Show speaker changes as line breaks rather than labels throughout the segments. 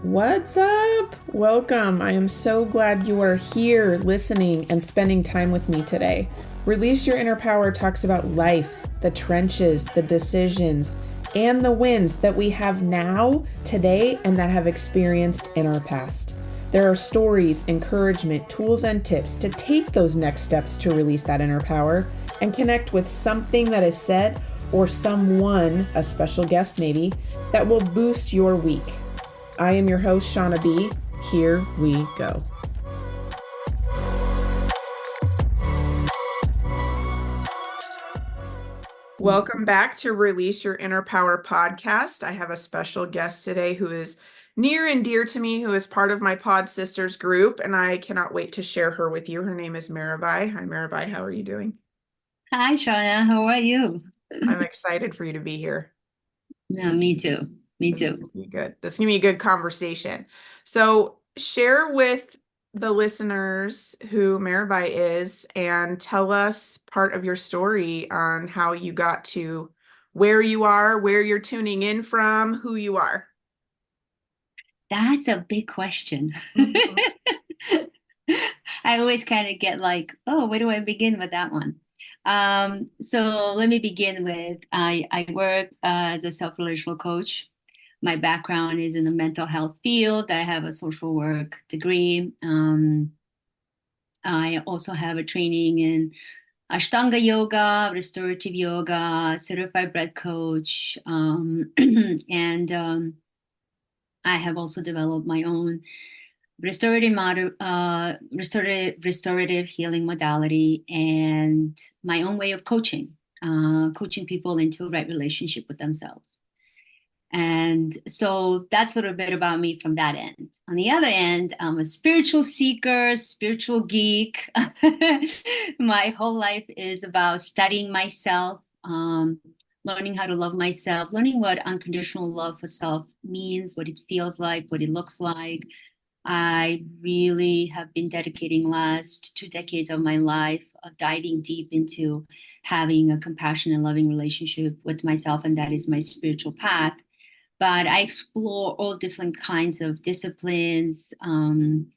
What's up? Welcome. I am so glad you are here listening and spending time with me today. Release Your Inner Power talks about life, the trenches, the decisions, and the wins that we have now, today, and that have experienced in our past. There are stories, encouragement, tools, and tips to take those next steps to release that inner power and connect with something that is said or someone, a special guest maybe, that will boost your week. I am your host, Shauna B. Here we go. Welcome back to Release Your Inner Power podcast. I have a special guest today who is near and dear to me, who is part of my Pod Sisters group, and I cannot wait to share her with you. Her name is Mirabai. Hi, Mirabai. How are you doing?
Hi, Shauna. How are you?
I'm excited for you to be here.
No, me too. Me
This is
too.
gonna be good. This is gonna be a good conversation. So share with the listeners who Mirabai is and tell us part of your story on how you got to where you are, where you're tuning in from, who you are.
That's a big question.
Mhm.
I always kind of get like, oh, where do I begin with that one? So let me begin with I work as a self-relational coach. My background is in the mental health field. I have a social work degree. I also have a training in Ashtanga yoga, restorative yoga, certified breath coach, and I have also developed my own restorative healing modality and my own way of coaching people into a right relationship with themselves. And so that's a little bit about me from that end. On the other end, I'm a spiritual seeker, spiritual geek. My whole life is about studying myself, learning how to love myself, learning what unconditional love for self means, what it feels like, what it looks like. I really have been dedicating last 2 decades of my life diving deep into having a compassionate and loving relationship with myself, and that is my spiritual path. But I explore all different kinds of disciplines, and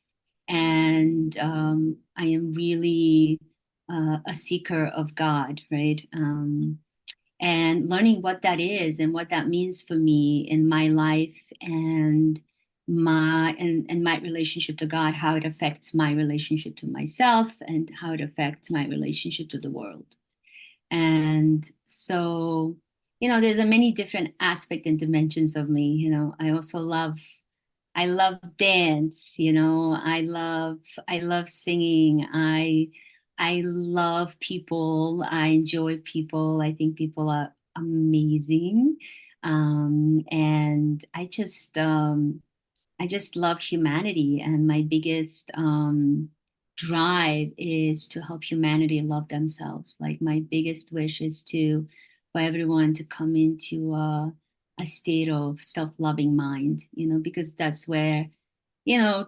I am really a seeker of God, right? And learning what that is and what that means for me in my life and my relationship to God, how it affects my relationship to myself and how it affects my relationship to the world. And so, there's a many different aspects and dimensions of me. I also I love dance, I love singing. I love people. I enjoy people. I think people are amazing. And I just love humanity. And my biggest drive is to help humanity love themselves. Like my biggest wish is for everyone to come into a state of self-loving mind, because that's where,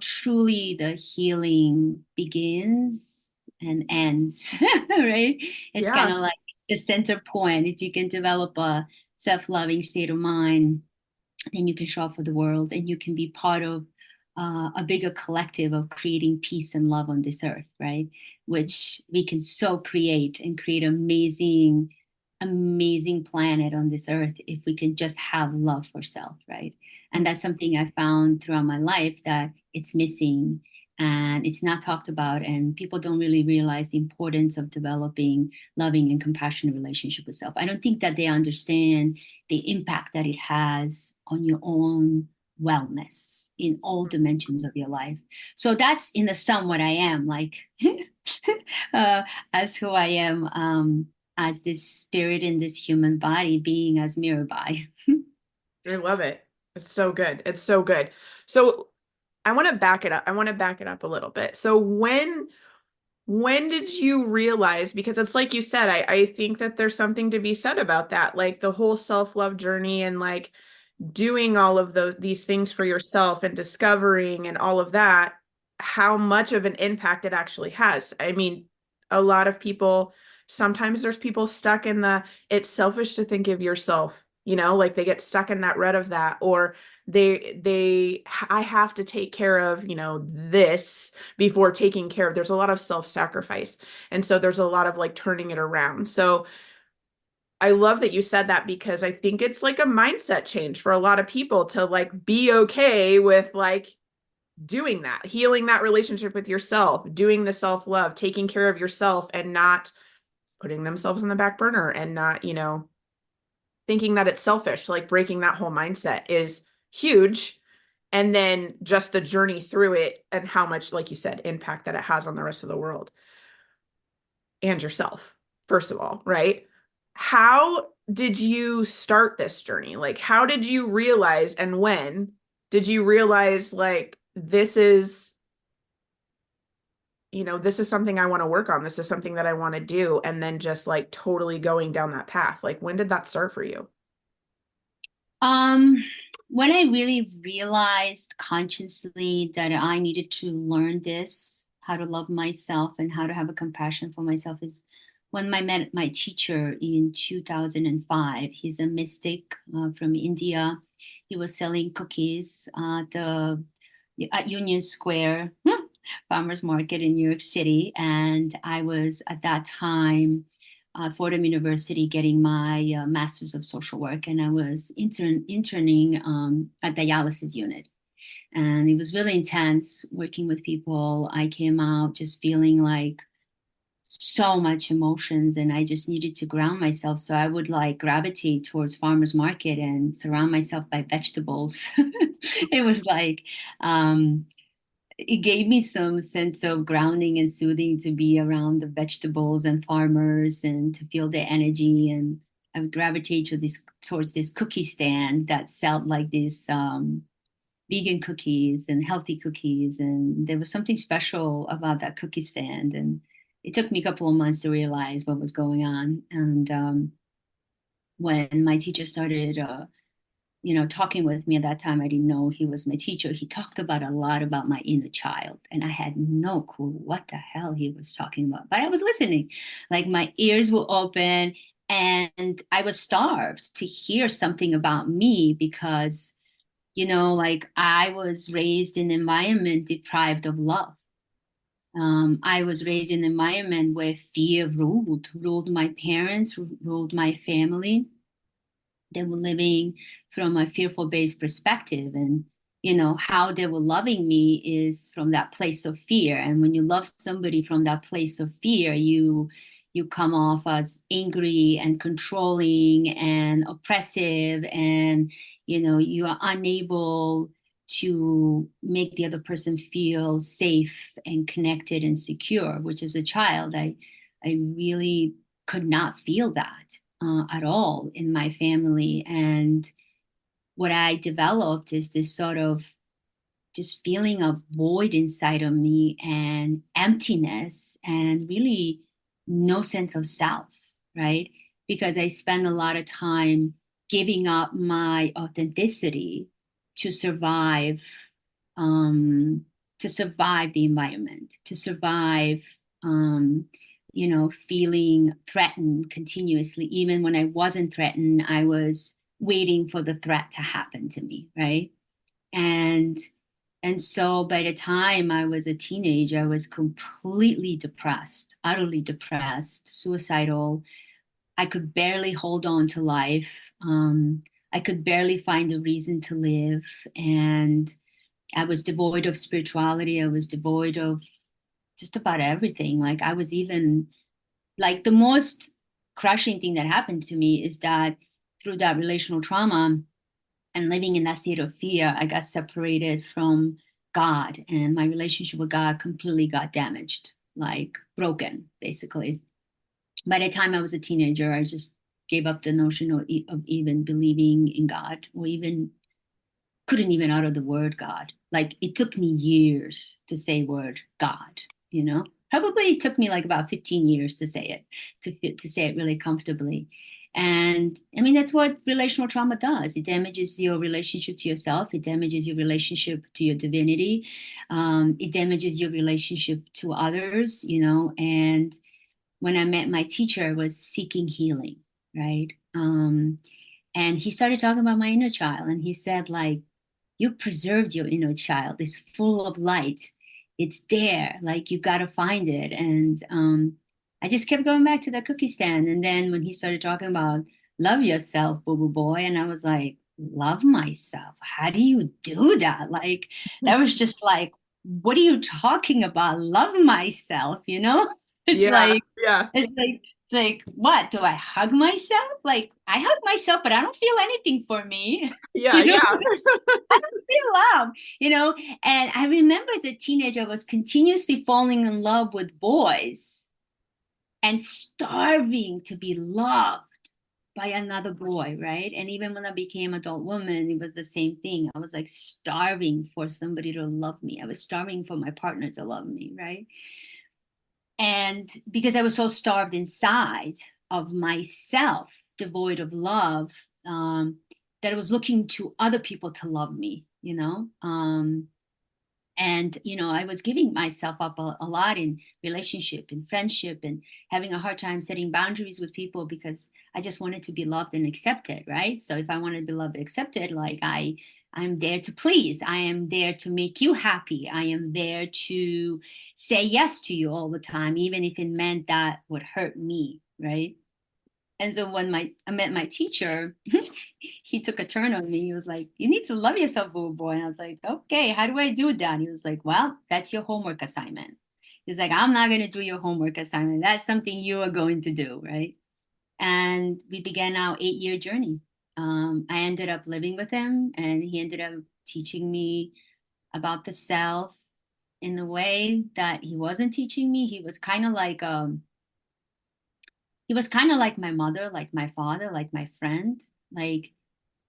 truly the healing begins and ends, right? It's kind
Yeah.
of like it's the center point. If you can develop a self-loving state of mind, then you can show up for the world and you can be part of a bigger collective of creating peace and love on this earth, right? Which we can so create and create amazing, amazing planet on this earth if we can just have love for self, right? And that's something I found throughout my life that it's missing and it's not talked about, and people don't really realize the importance of developing loving and compassionate relationship with self. I don't think that they understand the impact that it has on your own wellness in all dimensions of your life. So that's in the sum what I am like, as who I am, as this spirit in this human body being as Mirabai.
I love it. It's so good. It's so good. So I want to back it up. I want to back it up a little bit. So when did you realize, because it's like you said, I think that there's something to be said about that, like the whole self-love journey and like doing all of these things for yourself and discovering and all of that, how much of an impact it actually has. I mean, a lot of people sometimes there's people stuck in the it's selfish to think of yourself, like they get stuck in that rut of that, or I have to take care of, this before taking care of. There's a lot of self-sacrifice. And so there's a lot of like turning it around. So I love that you said that because I think it's like a mindset change for a lot of people to like be okay with like doing that, healing that relationship with yourself, doing the self-love, taking care of yourself and not putting themselves in the back burner and not, thinking that it's selfish, like breaking that whole mindset is huge. And then just the journey through it and how much, like you said, impact that it has on the rest of the world and yourself, first of all, right? How did you start this journey? Like, how did you realize and when did you realize like this is something I want to work on. This is something that I want to do. And then just like totally going down that path. Like, when did that start for you?
Um, when I really realized consciously that I needed to learn this, how to love myself and how to have a compassion for myself, is when I met my teacher in 2005. He's a mystic from India. He was selling cookies at Union Square Farmers Market in New York City, and I was at that time Fordham University getting my Master's of Social Work, and I was interning at dialysis unit. And it was really intense working with people. I came out just feeling like so much emotions, and I just needed to ground myself. So I would like gravitate towards farmers market and surround myself by vegetables. It was like it gave me some sense of grounding and soothing to be around the vegetables and farmers and to feel the energy. And I would gravitate towards this cookie stand that sold like this vegan cookies and healthy cookies. And there was something special about that cookie stand. And it took me a couple of months to realize what was going on. And when my teacher started talking with me at that time, I didn't know he was my teacher. He talked about a lot about my inner child, and I had no clue what the hell he was talking about. But I was listening, like my ears were open, and I was starved to hear something about me because, like I was raised in an environment deprived of love. I was raised in an environment where fear ruled my parents, ruled my family. They were living from a fearful based perspective, and how they were loving me is from that place of fear. And when you love somebody from that place of fear, you come off as angry and controlling and oppressive, and you are unable to make the other person feel safe and connected and secure. Which, as a child, I really could not feel that at all in my family. And what I developed is this sort of just feeling of void inside of me and emptiness and really no sense of self, right? Because I spend a lot of time giving up my authenticity to survive, um, to survive the environment, to survive, feeling threatened continuously. Even when I wasn't threatened, I was waiting for the threat to happen to me, right? And and so by the time I was a teenager, I was completely depressed, utterly depressed, suicidal. I could barely hold on to life. I could barely find a reason to live. And I was devoid of spirituality. I was devoid of just about everything. Like I was even like the most crushing thing that happened to me is that through that relational trauma and living in that state of fear, I got separated from God, and my relationship with God completely got damaged, like broken, basically. By the time I was a teenager, I just gave up the notion of even believing in God, or even couldn't even utter the word God. Like it took me years to say word God, Probably it took me like about 15 years to say it, to say it really comfortably. And I mean, that's what relational trauma does. It damages your relationship to yourself. It damages your relationship to your divinity. It damages your relationship to others, and when I met my teacher was seeking healing, right? And he started talking about my inner child, and he said, like, you preserved your inner child. It's full of light. It's there. Like, you got to find it. And I just kept going back to the cookie stand. And then when he started talking about love yourself, boo boo boy, and I was like, love myself. How do you do that? Like, that was just like, what are you talking about? Love myself, you know? It's
Yeah,
like,
yeah,
it's like, what? Do I hug myself? Like, I hug myself, but I don't feel anything for me.
yeah,
You know,
yeah,
I don't feel love, you know? And I remember as a teenager, I was continuously falling in love with boys and starving to be loved by another boy, right? And even when I became adult woman, it was the same thing. I was like starving for somebody to love me. I was starving for my partner to love me, right? And because I was so starved inside of myself, devoid of love, that I was looking to other people to love me, you know? And, you know, I was giving myself up a lot in relationship and friendship and having a hard time setting boundaries with people because I just wanted to be loved and accepted, right? So if I wanted to be loved and accepted, like I'm there to please. I am there to make you happy. I am there to say yes to you all the time, even if it meant that would hurt me, right? And so when I met my teacher, he took a turn on me. He was like, "You need to love yourself, boo boy." And I was like, "Okay, how do I do that?" He was like, "Well, that's your homework assignment." He's like, "I'm not going to do your homework assignment. That's something you are going to do, right?" And we began our 8-year journey. I ended up living with him, and he ended up teaching me about the self in a way that he wasn't teaching me. He was kind of like my mother, like my father, like my friend. Like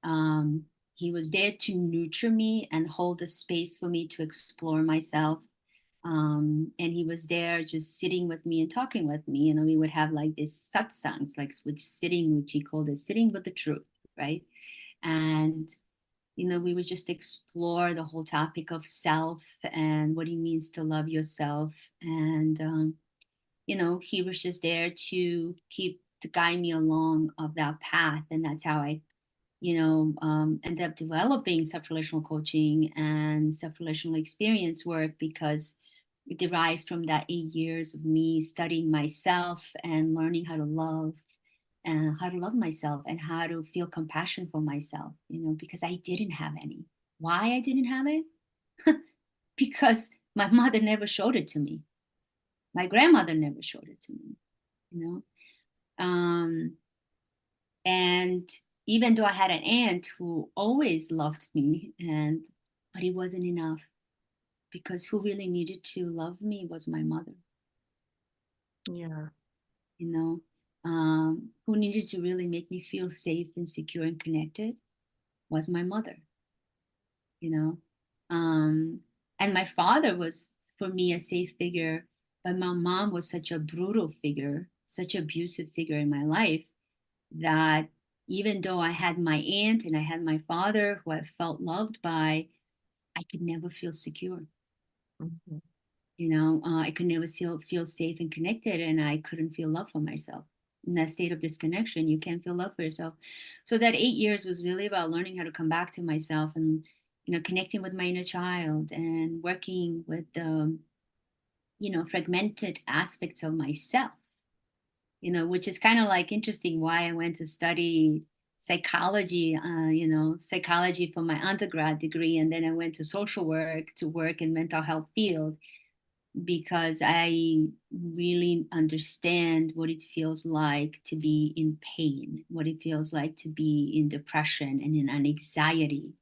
um, he was there to nurture me and hold a space for me to explore myself. And he was there just sitting with me and talking with me. You know, we would have like this satsangs, like which he called it sitting with the truth, right? And you know, we would just explore the whole topic of self and what it means to love yourself. And you know, he was just there to guide me along of that path, and that's how I, you know, ended up developing self-relational coaching and self-relational experience work because it derives from that 8 years of me studying myself and learning how to love and how to love myself and how to feel compassion for myself, you know, because I didn't have any. Why I didn't have it? Because my mother never showed it to me. My grandmother never showed it to me, you know. Um, and even though I had an aunt who always loved me, but it wasn't enough because who really needed to love me was my mother,
yeah.
you know. Who needed to really make me feel safe and secure and connected was my mother, you know. Um, and my father was for me a safe figure, but my mom was such a brutal figure, such an abusive figure in my life that even though I had my aunt and I had my father who I felt loved by, I could never feel secure.
Mhm.
You know, I could never feel safe and connected, and I couldn't feel love for myself. In that state of disconnection, you can't feel love for yourself. So that 8 years was really about learning how to come back to myself and, you know, connecting with my inner child and working with the, you know, fragmented aspects of myself, you know, which is kind of like interesting why I went to study psychology, you know, psychology for my undergrad degree. And then I went to social work to work in mental health field because I really understand what it feels like to be in pain, what it feels like to be in depression and in an anxiety,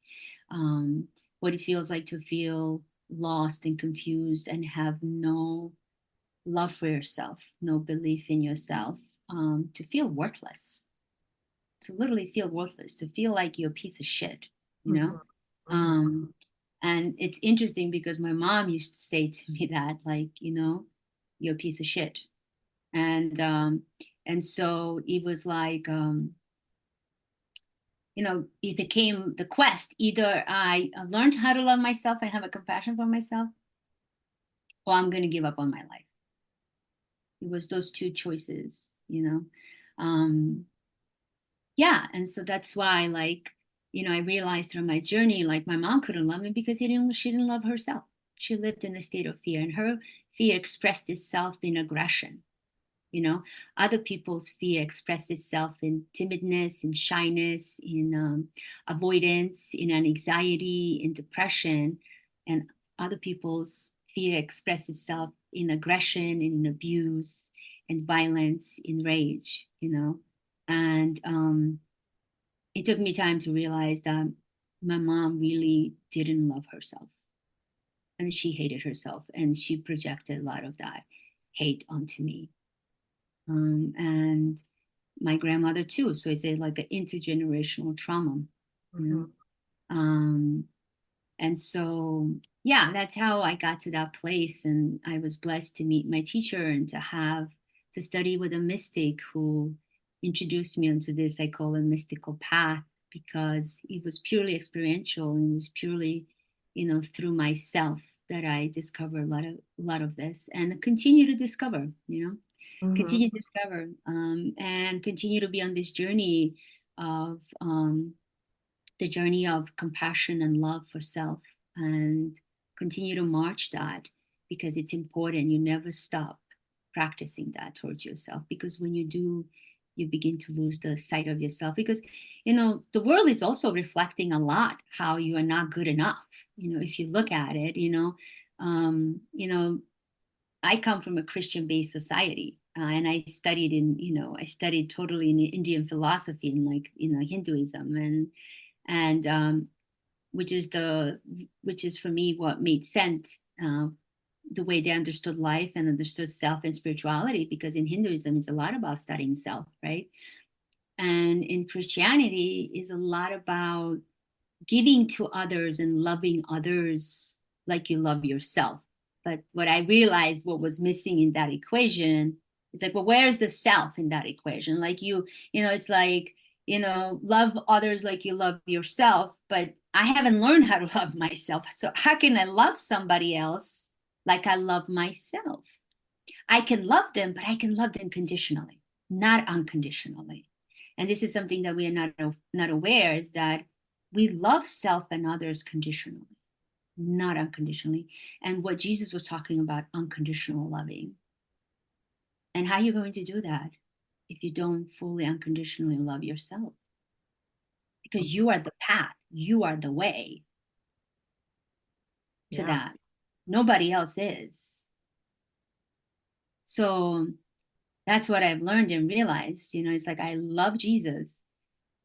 what it feels like to feel lost and confused and have no love for yourself, no belief in yourself, to feel worthless, to literally feel worthless, to feel like you're a piece of shit, you know?
Mhm. Mhm.
Um, and it's interesting because my mom used to say to me that, like, you know, you're a piece of shit. And and so it was like you know, it became the quest. Either I learned how to love myself and have a compassion for myself, or I'm gonna give up on my life. It was those two choices, you know. Um, yeah, and so that's why, like, I realized through my journey, like, my mom couldn't love me because she didn't love herself. She lived in a state of fear, and her fear expressed itself in aggression. Other people's fear expressed itself in timidness, in shyness, in avoidance, in an anxiety, in depression. And other people's fear expressed itself in aggression, in abuse, in violence, in rage. And it took me time to realize that my mom really didn't love herself, and she hated herself, and she projected a lot of that hate onto me. And my grandmother too. So it's like an intergenerational trauma, you know.
Mm-hmm.
Um, and so, yeah, that's how I got to that place. And I was blessed to meet my teacher and to study with a mystic who introduced me onto this, I call it mystical path, because it was purely experiential, and it was purely, through myself that I discovered a lot of this, and continue to discover,
Mm-hmm.
continue to discover, and continue to be on this journey of the journey of compassion and love for self, and continue to march that, because it's important. You never stop practicing that towards yourself, because when you do, you begin to lose the sight of yourself, because the world is also reflecting a lot how you are not good enough. If you look at it, um, you know I come from a Christian-based society, and I studied totally in Indian philosophy and, like, Hinduism, and which is for me what made sense, the way they understood life and understood self and spirituality, because in Hinduism it's a lot about studying self, right? And in Christianity is a lot about giving to others and loving others like you love yourself. But what I realized, what was missing in that equation, is like, well, where's the self in that equation? Like, it's like, love others like you love yourself, but I haven't learned how to love myself. So how can I love somebody else like I love myself? I can love them, but I can love them conditionally, not unconditionally. And this is something that we are not aware, is that we love self and others conditionally, not unconditionally. And what Jesus was talking about, unconditional loving. And how are you going to do that if you don't fully unconditionally love yourself? Because you are the path, you are the way to
Yeah.
that. Nobody else is. So that's what I've learned and realized. It's like, I love Jesus,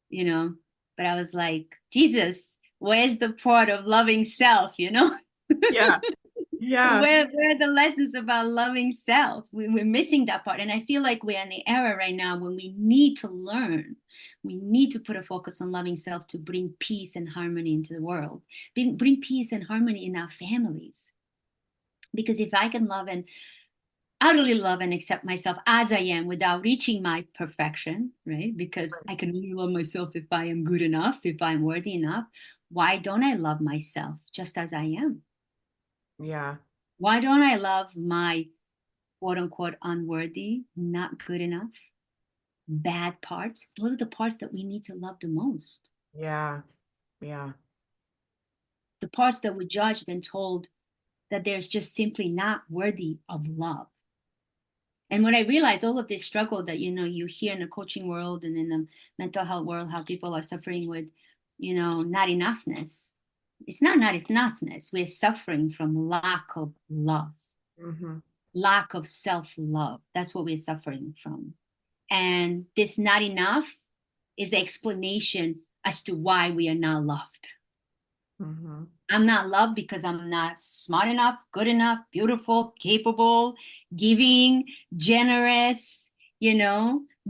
you know, but I was like, Jesus, where's the part of loving self,
Yeah. Yeah.
where are the lessons about loving self? We're missing that part. And I feel like we're in the era right now when we need to learn. We need to put a focus on loving self to bring peace and harmony into the world, bring peace and harmony in our families. Because if I can love and utterly love and accept myself as I am without reaching my perfection, right? Because I can only love myself if I am good enough, if I'm worthy enough. Why don't I love myself just as I am?
Yeah.
Why don't I love my quote unquote unworthy, not good enough, bad parts? Those are the parts that we need to love the most.
Yeah. Yeah.
The parts that we're judged and told that there's just simply not worthy of love. And when I realized all of this struggle that, you hear in the coaching world and in the mental health world, how people are suffering with, not enoughness. It's not enoughness. We're suffering from lack of love,
Mm-hmm.
lack of self-love. That's what we're suffering from. And this not enough is the explanation as to why we are not loved.
Mm-hmm.
I'm not loved because I'm not smart enough, good enough, beautiful, capable, giving, generous,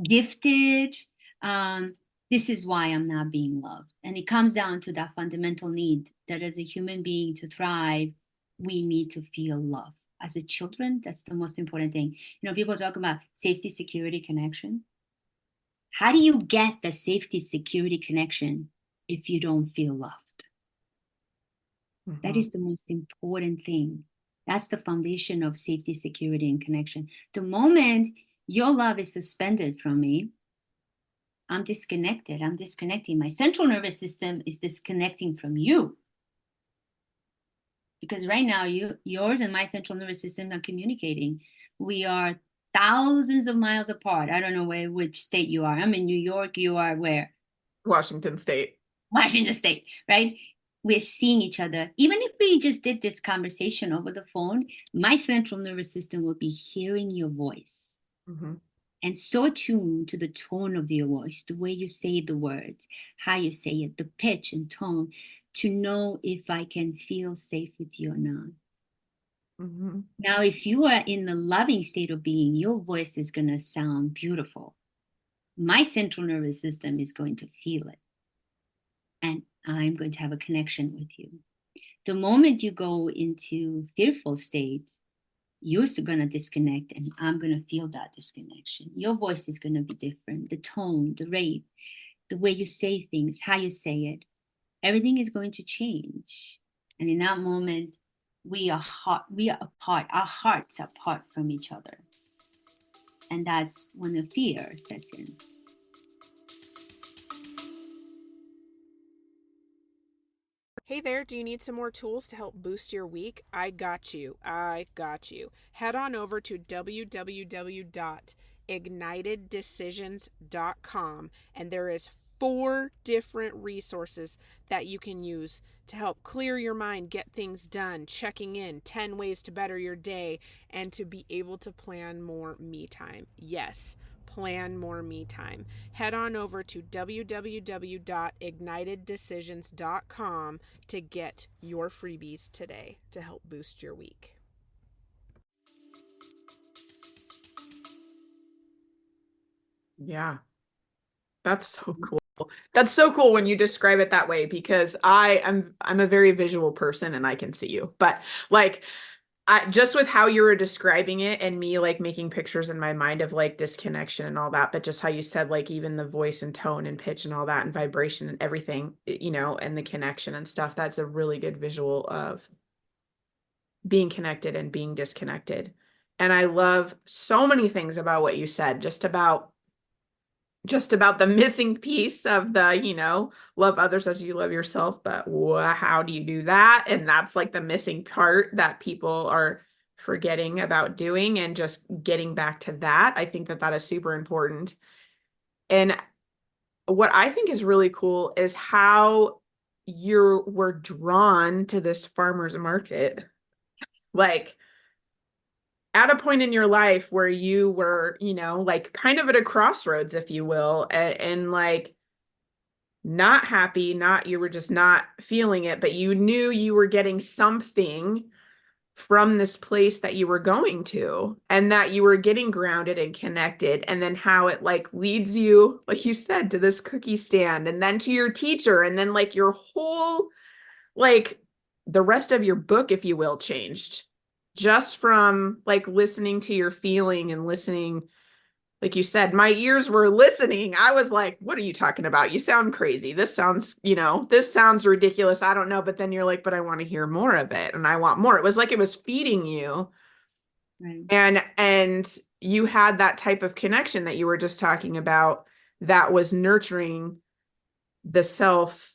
gifted. Um, this is why I'm not being loved. And it comes down to that fundamental need that as a human being to thrive, we need to feel love. As a children, that's the most important thing. People talk about safety, security, connection. How do you get the safety, security connection if you don't feel loved? That
Mm-hmm.
is the most important thing. That's the foundation of safety, security, and connection. The moment your love is suspended from me, I'm disconnected. I'm disconnecting. My central nervous system is disconnecting from you. Because right now, yours and my central nervous system are communicating. We are thousands of miles apart. I don't know which state you are. I'm in New York. You are where?
Washington State.
Washington State, right? We're seeing each other. Even if we just did this conversation over the phone, my central nervous system will be hearing your voice.
Mm-hmm.
And so tuned to the tone of your voice, the way you say the words, how you say it, the pitch and tone, to know if I can feel safe with you or not.
Mm-hmm.
Now, if you are in the loving state of being, your voice is going to sound beautiful. My central nervous system is going to feel it. And I'm going to have a connection with you. The moment you go into fearful state, you're going to disconnect, and I'm going to feel that disconnection. Your voice is going to be different. The tone, the rate, the way you say things, how you say it, everything is going to change. And in that moment, we are apart. Our hearts are apart from each other. And that's when the fear sets in.
Hey there, do you need some more tools to help boost your week? I got you. I got you. Head on over to www.igniteddecisions.com, and there is 4 different resources that you can use to help clear your mind, get things done, checking in, 10 ways to better your day, and to be able to plan more me time. Yes, plan more me time. Head on over to www.igniteddecisions.com to get your freebies today to help boost your week. Yeah, that's so cool. That's so cool when you describe it that way, because I'm a very visual person and I can see you. But like, just with how you were describing it and me like making pictures in my mind of like disconnection and all that, but just how you said like even the voice and tone and pitch and all that and vibration and everything, and the connection and stuff, that's a really good visual of being connected and being disconnected. And I love so many things about what you said, just about the missing piece of the, love others as you love yourself, but how do you do that? And that's like the missing part that people are forgetting about doing, and just getting back to that. I think that that is super important. And what I think is really cool is how you were drawn to this farmer's market. Like, at a point in your life where you were, like kind of at a crossroads, if you will, and like not happy, you were just not feeling it, but you knew you were getting something from this place that you were going to, and that you were getting grounded and connected. And then how it like leads you, like you said, to this cookie stand, and then to your teacher, and then like your whole, like the rest of your book, if you will, changed just from like listening to your feeling and listening. Like you said, my ears were listening. I was like, what are you talking about? You sound crazy. This sounds ridiculous. I don't know. But then you're like, but I want to hear more of it. And I want more. It was like it was feeding you.
Right.
And you had that type of connection that you were just talking about, that was nurturing the self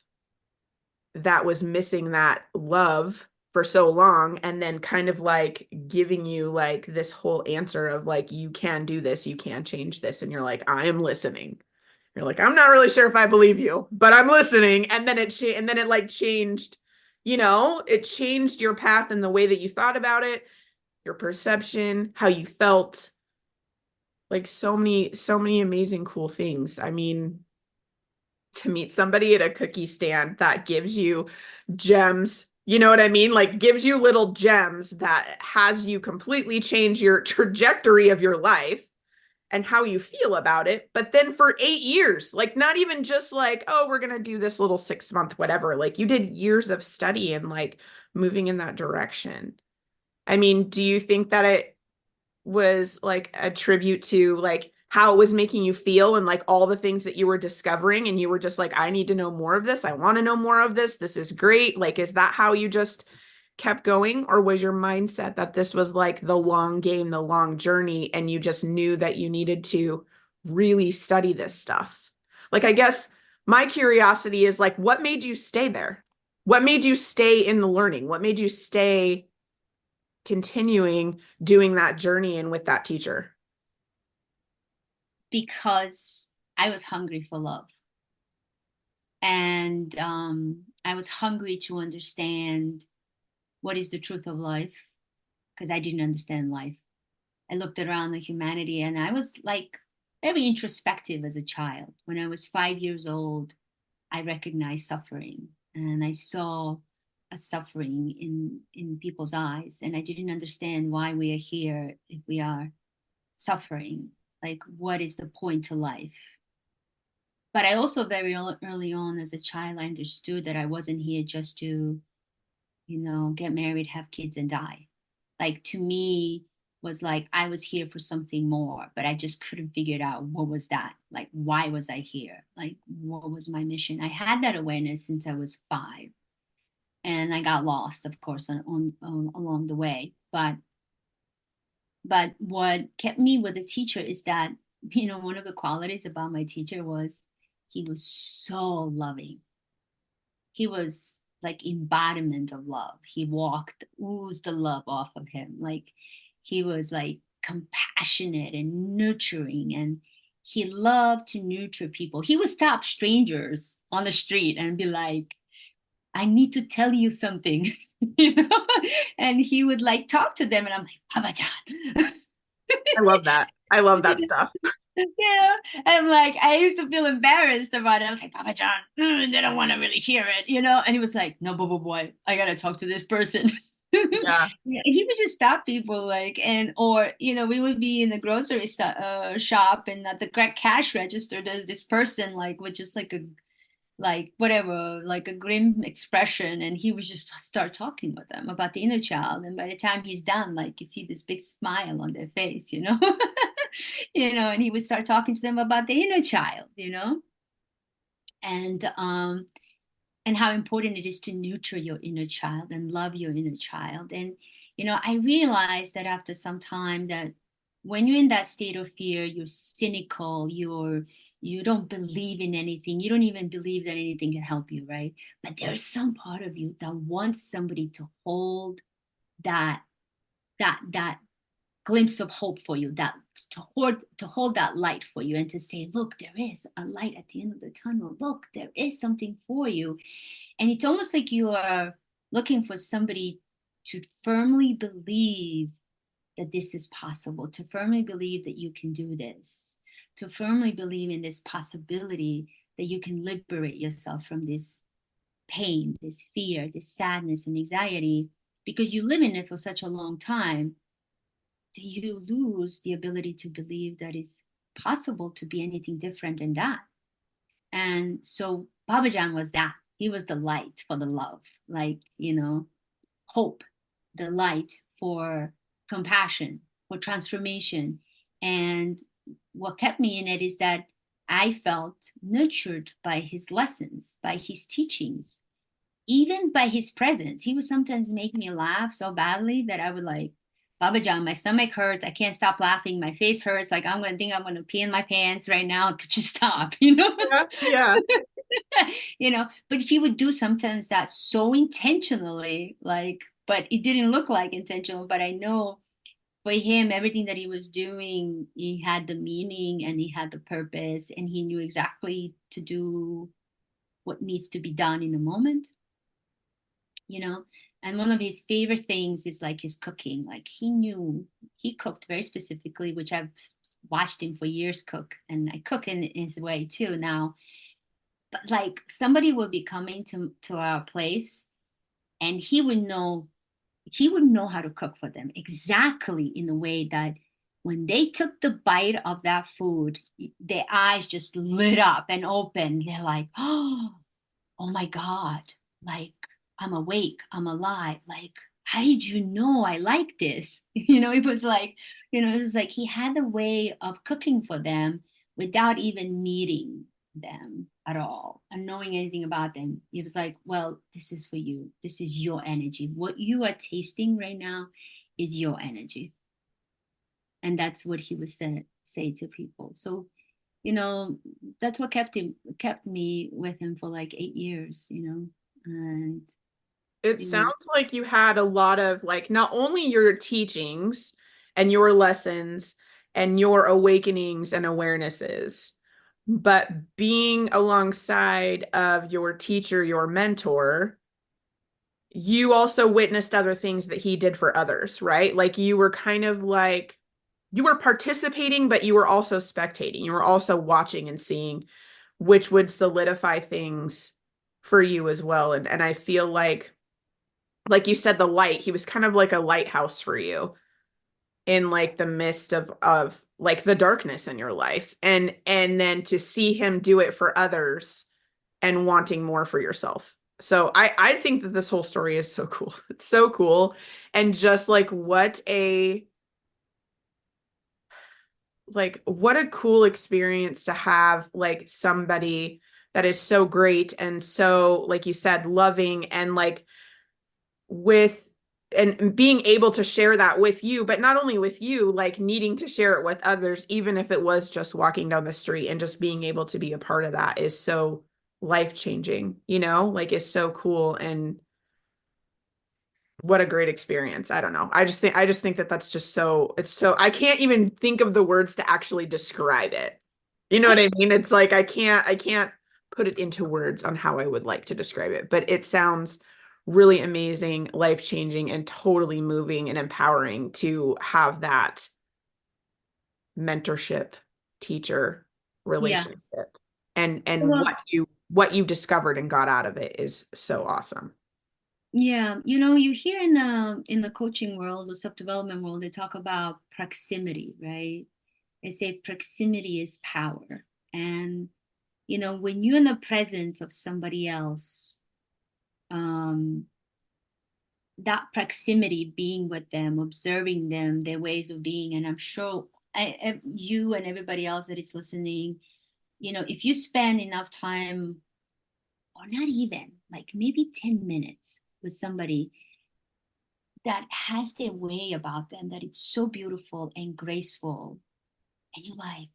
that was missing that love for so long, and then kind of like giving you like this whole answer of like, you can do this, you can change this. And you're like, I am listening. You're like, I'm not really sure if I believe you, but I'm listening. And then it like changed, it changed your path and the way that you thought about it, your perception, how you felt. Like so many amazing, cool things. I mean, to meet somebody at a cookie stand that gives you gems, you know what I mean? Like gives you little gems that has you completely change your trajectory of your life and how you feel about it. But then for 8 years, like not even just like, oh, we're going to do this little 6-month, whatever. Like you did years of study and like moving in that direction. I mean, do you think that it was like a tribute to like how it was making you feel and like all the things that you were discovering, and you were just like, I need to know more of this. I want to know more of this. This is great. Like, is that how you just kept going, or was your mindset that this was like the long game, the long journey, and you just knew that you needed to really study this stuff? Like, I guess my curiosity is like, what made you stay there? What made you stay in the learning? What made you stay continuing doing that journey and with that teacher?
Because I was hungry for love. And I was hungry to understand what is the truth of life, because I didn't understand life. I looked around the humanity and I was like very introspective as a child. When I was 5 years old, I recognized suffering and I saw a suffering in people's eyes. And I didn't understand why we are here if we are suffering. Like, what is the point to life? But I also very early on as a child, I understood that I wasn't here just to, get married, have kids, and die. Like to me, was like I was here for something more, but I just couldn't figure it out. What was that? Like, why was I here? Like, what was my mission? I had that awareness since I was 5, and I got lost, of course, on along the way. But what kept me with the teacher is that, one of the qualities about my teacher was he was so loving. He was like embodiment of love. He walked, oozed the love off of him. Like he was like compassionate and nurturing, and he loved to nurture people. He would stop strangers on the street and be like, I need to tell you something, you know? And he would like talk to them, and I'm like, Papa John.
I love that. I love that stuff.
And like I used to feel embarrassed about it. I was like, Papa John, they don't want to really hear it. And he was like, no, boo boy, I gotta talk to this person.
Yeah.
Yeah, he would just stop people like, and or we would be in the grocery shop, and at the cash register there's this person like with just like a like whatever, like a grim expression, and he would just start talking with them about the inner child, and by the time he's done, like you see this big smile on their face, and he would start talking to them about the inner child, and how important it is to nurture your inner child and love your inner child. And I realized that after some time that when you're in that state of fear, you're cynical, you don't believe in anything, you don't even believe that anything can help you, right? But there's some part of you that wants somebody to hold that that glimpse of hope for you, that to hold that light for you, and to say, look, there is a light at the end of the tunnel, look, there is something for you. And it's almost like you are looking for somebody to firmly believe that this is possible, to firmly believe that you can do this, to firmly believe in this possibility that you can liberate yourself from this pain, this fear, this sadness and anxiety, because you live in it for such a long time. Do you lose the ability to believe that it's possible to be anything different than that? And so Babajan was that. He was the light for the love, like, hope, the light for compassion, for transformation. And what kept me in it is that I felt nurtured by his lessons, by his teachings, even by his presence. He would sometimes make me laugh so badly that I would like, Baba John, my stomach hurts. I can't stop laughing. My face hurts. Like I'm going to pee in my pants right now. Could you stop?
Yeah. Yeah.
But he would do sometimes that so intentionally, like, but it didn't look like intentional. But I know for him, everything that he was doing, he had the meaning and he had the purpose, and he knew exactly to do what needs to be done in the moment, you know. And one of his favorite things is like his cooking. Like he cooked very specifically, which I've watched him for years cook, and I cook in his way too now. But like somebody would be coming to our place, and he would know how to cook for them exactly in a way that when they took the bite of that food, their eyes just lit up and opened. They're like, oh my God, like I'm awake, I'm alive. Like, how did you know I like this? It was like he had a way of cooking for them without even needing them at all. And knowing anything about them. He was like, well, this is for you. This is your energy. What you are tasting right now is your energy. And that's what he would say to people. So, that's what kept me with him for like 8 years, and
It
you know,
sounds like you had a lot of like not only your teachings and your lessons and your awakenings and awarenesses, but being alongside of your teacher, your mentor, you also witnessed other things that he did for others, right? Like you were kind of like you were participating, but you were also spectating. You were also watching and seeing, which would solidify things for you as well. And I feel like you said, the light, he was kind of like a lighthouse for you in like the midst of like the darkness in your life. And then to see him do it for others and wanting more for yourself. So I think that this whole story is so cool. It's so cool. And just what a cool experience to have like somebody that is so great and so, like you said, loving and like with and being able to share that with you, but not only with you, like needing to share it with others, even if it was just walking down the street and just being able to be a part of that is so life-changing, like is so cool. And what a great experience. I don't know. I just think that that's just I can't even think of the words to actually describe it. You know what I mean? It's like I can't put it into words on how I would like to describe it, but it sounds really amazing, life-changing, and totally moving and empowering to have that mentorship teacher
yeah.
relationship. And
Well,
what you discovered and got out of it is so awesome.
yeah, you hear in the coaching world, the self-development world, they talk about proximity, right? They say proximity is power. And when you're in the presence of somebody else, um, that proximity, being with them, observing them, their ways of being, and I'm sure you and everybody else that is listening, if you spend enough time, or not even like maybe 10 minutes with somebody that has their way about them, that it's so beautiful and graceful, and you're like,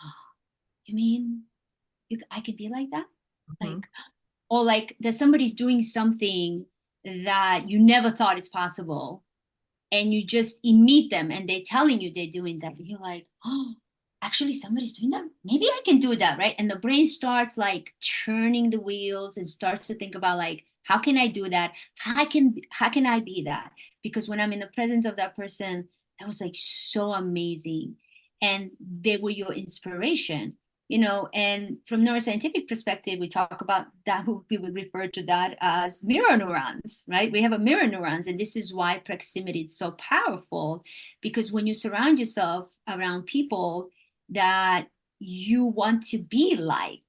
oh, you mean I could be like that?
Mhm.
Like, or like that somebody's doing something that you never thought is possible, and you meet them and they're telling you they're doing that, and you're like, oh, actually somebody's doing that, maybe I can do that, right? And the brain starts like churning the wheels and starts to think about like, how can I do that? How can I be that? Because when I'm in the presence of that person, that was like so amazing, and they were your inspiration. And from neuroscientific perspective, we talk about that, we would refer to that as mirror neurons, right? We have a mirror neurons, and this is why proximity is so powerful, because when you surround yourself around people that you want to be like,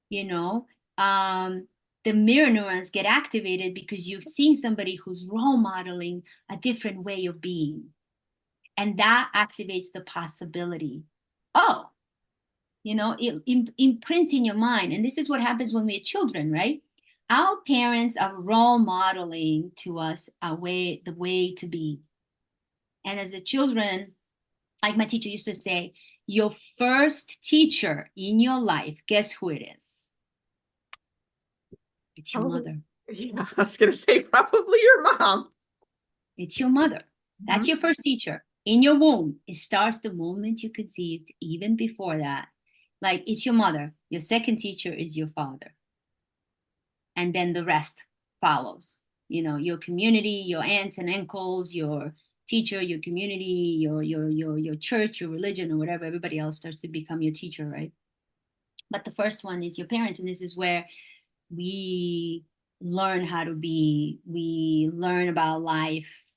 you know, um, the mirror neurons get activated because you've seen somebody who's role modeling a different way of being, and that activates the possibility. Oh, it imprints in your mind. And this is what happens when we're children, right? Our parents are role modeling to us the way to be. And as a children, like my teacher used to say, your first teacher in your life, guess who it is? It's your
Probably,
mother.
yeah, I was gonna say probably your mom.
It's your mother.
Mhm.
That's your first teacher. In your womb, it starts the moment you conceived, even before that. Like, it's your mother. Your second teacher is your father, and then the rest follows. Your community, your aunts and uncles, your teacher, your community, your church, your religion, or whatever. Everybody else starts to become your teacher, right? But the first one is your parents, and this is where we learn how to be. We learn about life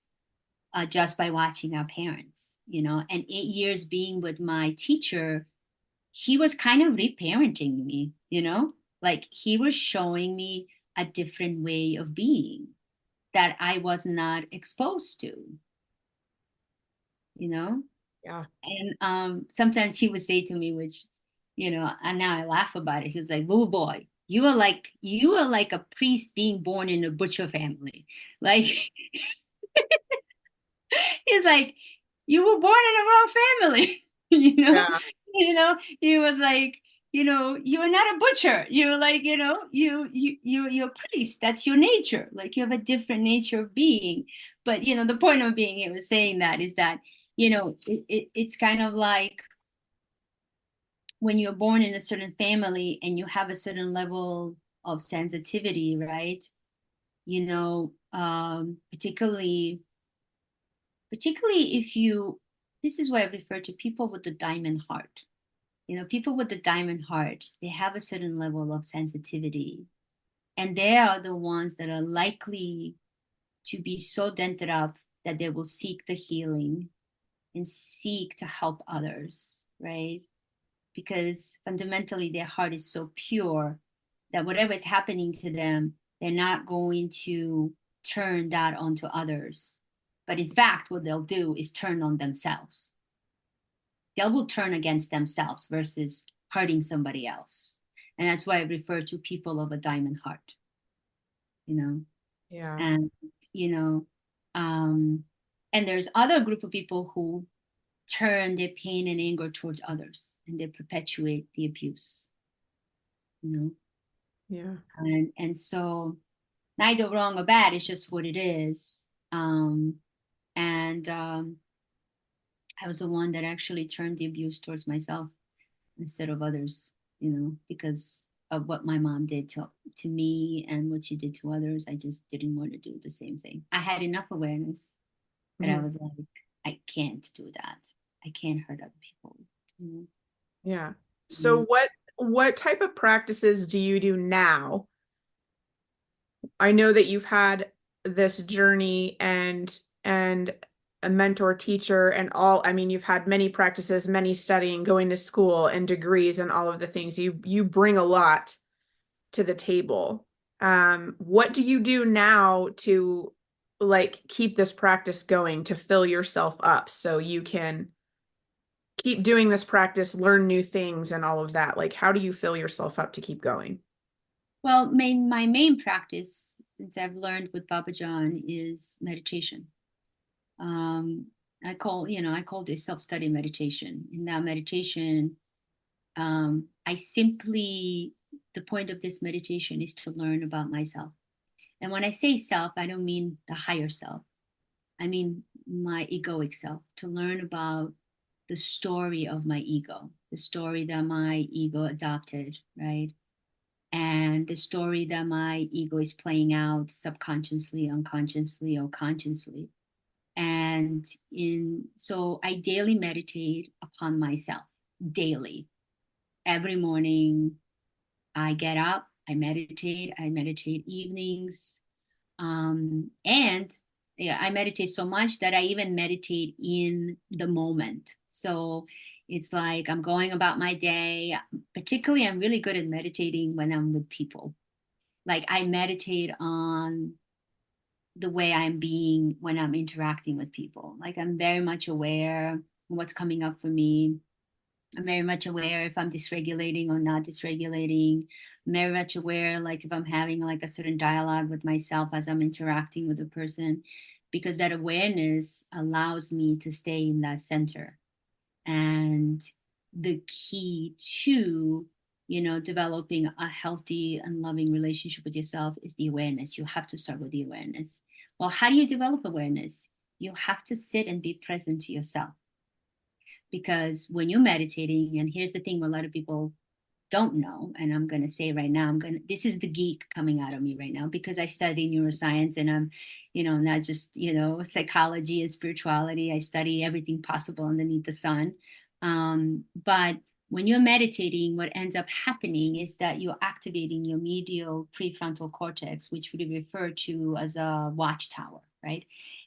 just by watching our parents. And 8 years being with my teacher, he was kind of reparenting me, like he was showing me a different way of being that I was not exposed to, you know?
Yeah.
And sometimes he would say to me, which and now I laugh about it. He was like, "Boo boy, you are like a priest being born in a butcher family." Like he's like, "You were born in the wrong family." you know,
Yeah.
he was like, you are not a butcher. You're like, you're a priest. That's your nature. Like you have a different nature of being. But the point of being he was saying that is that, it's kind of like when you're born in a certain family and you have a certain level of sensitivity, right? Particularly if this is why I refer to people with the diamond heart. People with the diamond heart, they have a certain level of sensitivity, and they are the ones that are likely to be so dented up that they will seek the healing and seek to help others, right? Because fundamentally their heart is so pure that whatever is happening to them, they're not going to turn that onto others. But in fact, what they'll do is turn on themselves. They will turn against themselves versus hurting somebody else. And that's why I refer to people of a diamond heart, you know,
Yeah.
and, you know, um, and there's other group of people who turn their pain and anger towards others and they perpetuate the abuse, you know.
Yeah.
And so neither wrong or bad, it's just what it is. And I was the one that actually turned the abuse towards myself instead of others, because of what my mom did to me and what she did to others. I just didn't want to do the same thing. I had enough awareness that I
Mhm.
was like, I can't do that. I can't hurt other people.
Yeah. So
Mm.
what type of practices do you do now? I know that you've had this journey and a mentor teacher and all, I mean, you've had many practices, many studying, going to school and degrees and all of the things. You bring a lot to the table. What do you do now to like keep this practice going to fill yourself up so you can keep doing this practice, learn new things and all of that? Like, how do you fill yourself up to keep going?
Well, my main practice, since I've learned with Baba John, is meditation. Um, I call this self-study meditation. In that meditation, the point of this meditation is to learn about myself. And when I say self, I don't mean the higher self. I mean my egoic self, to learn about the story of my ego, the story that my ego adopted, right? And the story that my ego is playing out subconsciously, unconsciously, or consciously. And so I daily meditate upon myself, daily. Every morning I get up, I meditate evenings. And yeah, I meditate so much that I even meditate in the moment. So it's like I'm going about my day. Particularly, I'm really good at meditating when I'm with people. Like I meditate on the way I'm being when I'm interacting with people. Like I'm very much aware of what's coming up for me. I'm very much aware if I'm dysregulating or not dysregulating. I'm very much aware, like if I'm having like a certain dialogue with myself as I'm interacting with a person, because that awareness allows me to stay in that center. And the key to, developing a healthy and loving relationship with yourself is the awareness. You have to start with the awareness. Well, how do you develop awareness? You have to sit and be present to yourself. Because when you're meditating, and here's the thing, a lot of people don't know, and I'm going to say right now, this is the geek coming out of me right now because I study neuroscience and I'm, not just, psychology and spirituality. I study everything possible underneath the sun. But when you're meditating, what ends up happening is that you're activating your medial prefrontal cortex, which we refer to as a watchtower, right?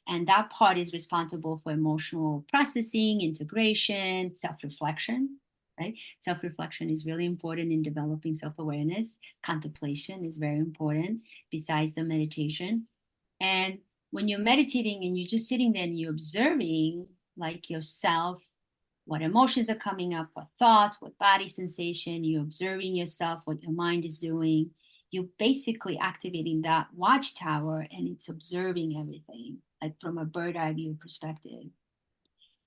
And that part is responsible for emotional processing, integration, self-reflection, right? Self-reflection is really important in developing self-awareness. Contemplation is very important besides the meditation. And when you're meditating and you're just sitting there and you're observing like yourself, what emotions are coming up, what thoughts, what body sensation, you're observing yourself, what your mind is doing. You're basically activating that watchtower and it's observing everything, like from a bird eye view perspective.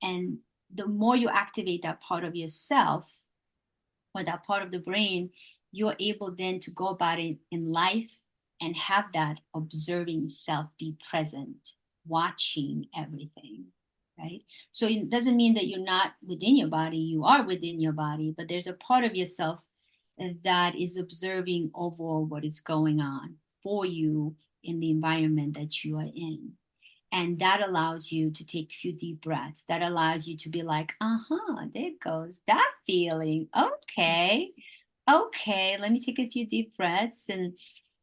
And the more you activate that part of yourself or that part of the brain, you're able then to go about it in life and have that observing self be present, watching everything, right? So it doesn't mean that you're not within your body, you are within your body, but there's a part of yourself that is observing overall what is going on for you in the environment that you are in. And that allows you to take a few deep breaths. That allows you to be like, there goes that feeling. Okay, let me take a few deep breaths and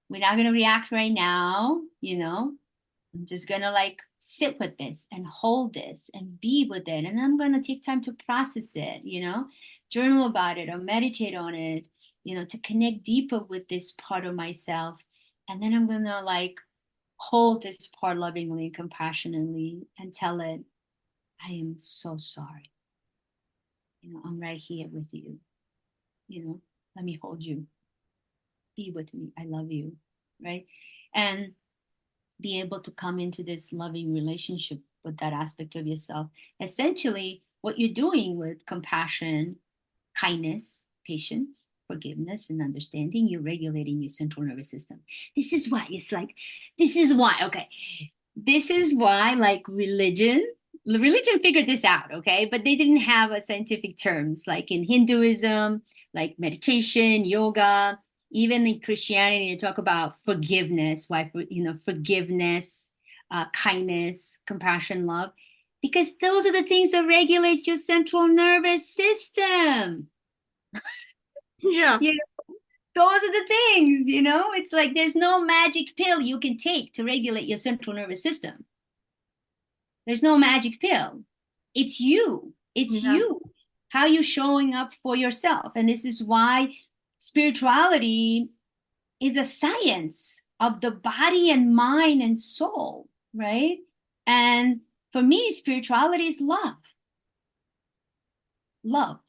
we're not going to react right now. I'm just going to like sit with this and hold this and be with it. And I'm going to take time to process it, journal about it or meditate on it, to connect deeper with this part of myself. And then I'm going to like hold this part lovingly and compassionately and tell it, I am so sorry. I'm right here with you. Let me hold you. Be with me. I love you. Right. And be able to come into this loving relationship with that aspect of yourself. Essentially, what you're doing with compassion, kindness, patience, forgiveness, and understanding, you're regulating your central nervous system. This is why like religion figured this out, okay? But they didn't have a scientific terms like in Hinduism, like meditation, yoga, even in Christianity, you talk about forgiveness, forgiveness, kindness, compassion, love, because those are the things that regulates your central nervous system.
Yeah.
Those are the things, it's like there's no magic pill you can take to regulate your central nervous system. There's no magic pill. It's you. It's you. How you showing up for yourself. And this is why spirituality is a science of the body and mind and soul, right? And for me, spirituality is love. Love,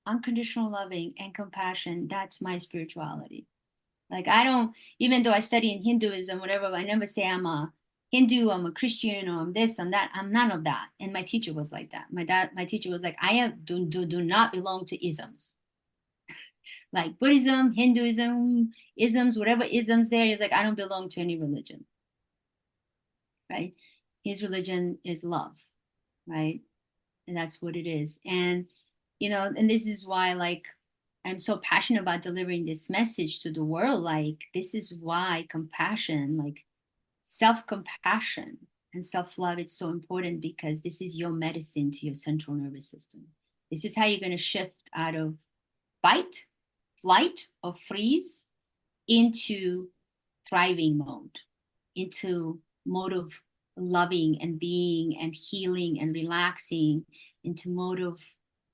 unconditional loving and compassion. That's my spirituality. Like even though I study in Hinduism, whatever, I never say I'm a Hindu, I'm a Christian, or I'm this, I'm that. I'm none of that. And my teacher was like that. My teacher was like, do not belong to isms. Like Buddhism, Hinduism, isms, whatever isms there. He's like, I don't belong to any religion. Right? His religion is love, right? And that's what it is. And, and this is why, like, I'm so passionate about delivering this message to the world. Like, this is why compassion, like self-compassion and self-love, it's so important because this is your medicine to your central nervous system. This is how you're going to shift out of fight, flight, or freeze into thriving mode, into mode of loving and being and healing and relaxing, into mode of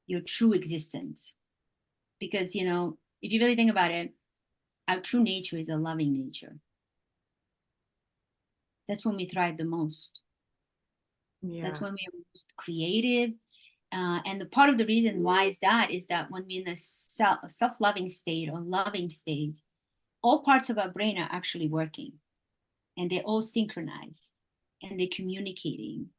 your true existence. Because, if you really think about it, our true nature is a loving nature. That's when we thrive the most. Yeah. That's when we're most creative. And the part of the reason why is that when we're in a self-loving state or loving state, all parts of our brain are actually working and they're all synchronized and they're communicating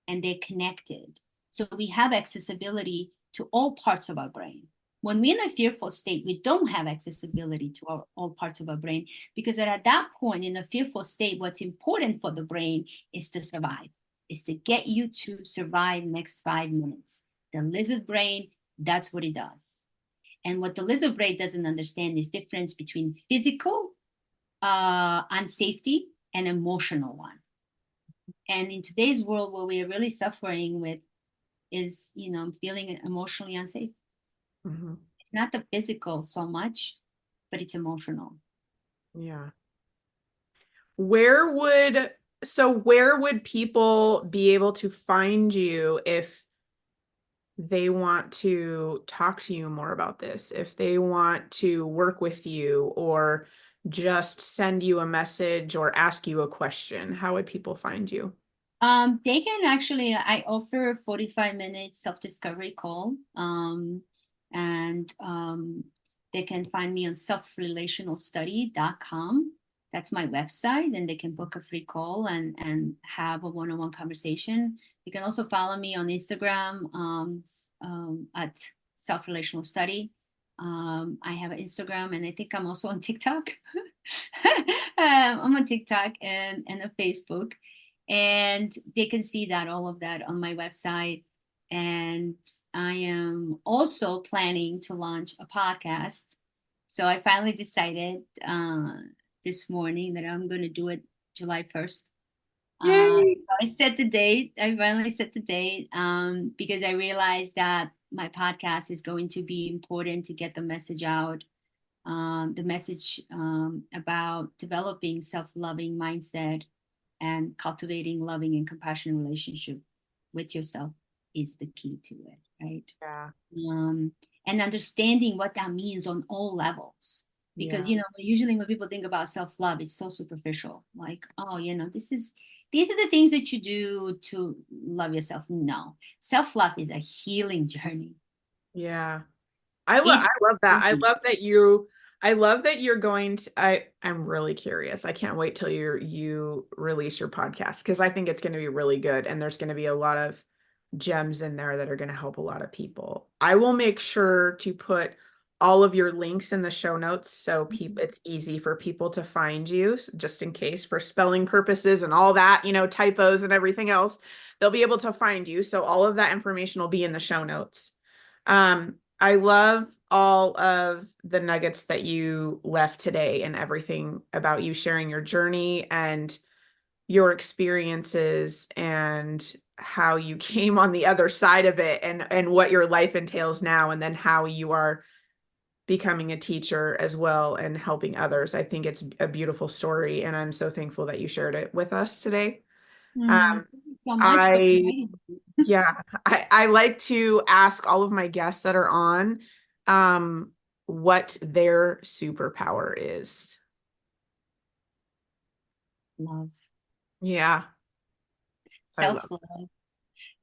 and they're connected. So we have accessibility to all parts of our brain. When we're in a fearful state, we don't have accessibility to all parts of our brain because at that point in a fearful state, what's important for the brain is to survive, is to get you to survive next 5 minutes. The lizard brain, that's what it does. And what the lizard brain doesn't understand is difference between physical unsafety and emotional one. And in today's world, what we are really suffering with is, feeling emotionally unsafe. Mm-hmm. It's not the physical so much, but it's emotional.
Yeah. Where would people be able to find you if they want to talk to you more about this, if they want to work with you or just send you a message or ask you a question? How would people find you?
They can actually, I offer a 45 minutes self-discovery call. And they can find me on selfrelationalstudy.com. That's my website, and they can book a free call and have a one-on-one conversation. You can also follow me on Instagram at self-relational study. I have an Instagram, and I think I'm also on TikTok. I'm on TikTok and a Facebook, and they can see that all of that on my website. And I am also planning to launch a podcast. So I finally decided this morning that I'm going to do it July 1st.
Yay.
So I set the date. I finally set the date because I realized that my podcast is going to be important to get the message out, the message about developing self-loving mindset and cultivating loving and compassionate relationship with yourself is the key to it, right?
Yeah.
um, and understanding what that means on all levels. Because
Yeah.
usually when people think about self-love, it's so superficial, like, oh, these are the things that you do to love yourself. No, self-love is a healing journey.
Yeah.
It's
I love that. I love that you're going to I'm really curious. I can't wait till you release your podcast because I think it's going to be really good and there's going to be a lot of gems in there that are going to help a lot of people. I will make sure to put all of your links in the show notes so people it's easy for people to find you just in case for spelling purposes and all that, typos and everything else. They'll be able to find you. So all of that information will be in the show notes. I love all of the nuggets that you left today and everything about you sharing your journey and your experiences and how you came on the other side of it and what your life entails now and then how you are becoming a teacher as well and helping others. I think it's a beautiful story and I'm so thankful that you shared it with us today.
Thank
Um,
you so much for
I
inviting me.
yeah, I like to ask all of my guests that are on um, what their superpower is.
Love.
Yeah, I love
Self-love.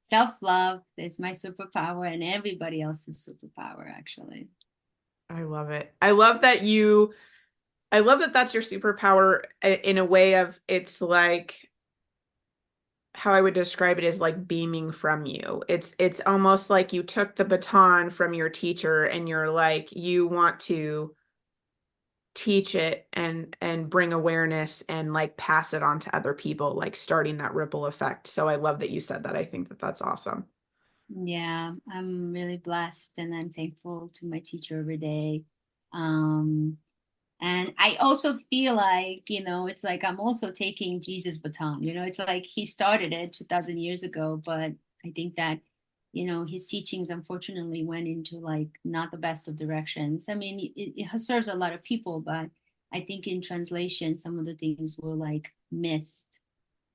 Self-love is my superpower and everybody else's superpower, actually.
I love it. I love that that's your superpower in a way of it's like how I would describe it is like beaming from you. It's almost like you took the baton from your teacher and you're like you want to teach it and bring awareness and like pass it on to other people, like starting that ripple effect. So I love that you said that. I think that that's awesome.
Yeah, I'm really blessed and I'm thankful to my teacher every day. Um, and I also feel like, it's like I'm also taking Jesus' baton. It's like he started it 2000 years ago, but I think that, his teachings unfortunately went into like not the best of directions. I mean, it serves a lot of people, but I think in translation, some of the things were like missed.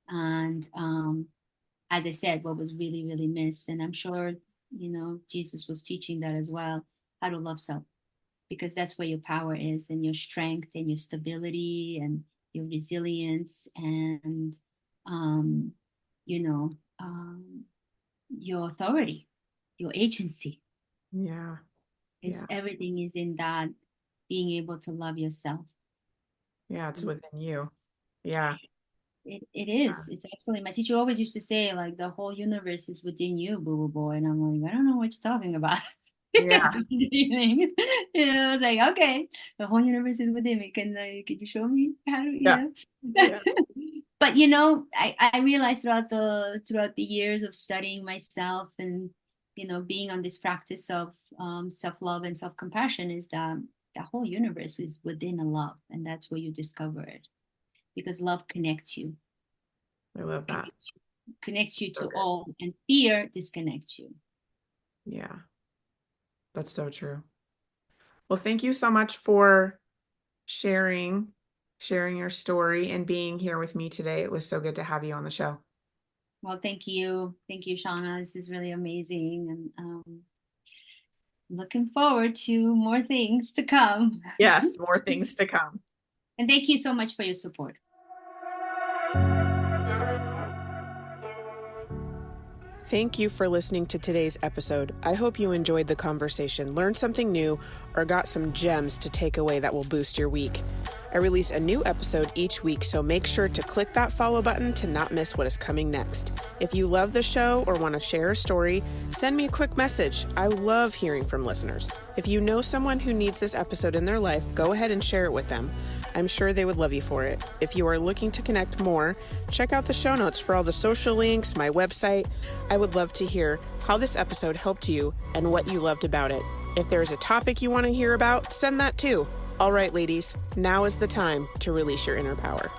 And as I said, what was really, really missed. And I'm sure, Jesus was teaching that as well, how to love self, because that's where your power is and your strength and your stability and your resilience and, um, you know, um, your authority, your agency.
Yeah.
Is
Yeah.
everything is in that being able to love yourself.
Yeah. It's within you. Yeah.
It is. It's absolutely. My teacher always used to say, like, the whole universe is within you, boo boo boy. And I'm like, I don't know what you're talking about.
Yeah.
From the beginning. It's like, okay, the whole universe is within me. Can you show me how to,
Yeah. Yeah.
But I realized throughout the years of studying myself and being on this practice of self-love and self-compassion is that the whole universe is within a love, and that's where you discover it, because love connects you,
I love that.
connects you
So
to
good.
all, and fear disconnects you.
Yeah. That's so true. Well, thank you so much for sharing, sharing your story and being here with me today. It was so good to have you on the show.
Well, thank you, Shauna. This is really amazing, and looking forward to more things to come.
Yes, more things to come.
And thank you so much for your support.
Thank you for listening to today's episode. I hope you enjoyed the conversation, learned something new, or got some gems to take away that will boost your week. I release a new episode each week, so make sure to click that follow button to not miss what is coming next. If you love the show or want to share a story, send me a quick message. I love hearing from listeners. If you know someone who needs this episode in their life, go ahead and share it with them. I'm sure they would love you for it. If you are looking to connect more, check out the show notes for all the social links, my website. I would love to hear how this episode helped you and what you loved about it. If there's a topic you want to hear about, send that too. All right, ladies, now is the time to release your inner power.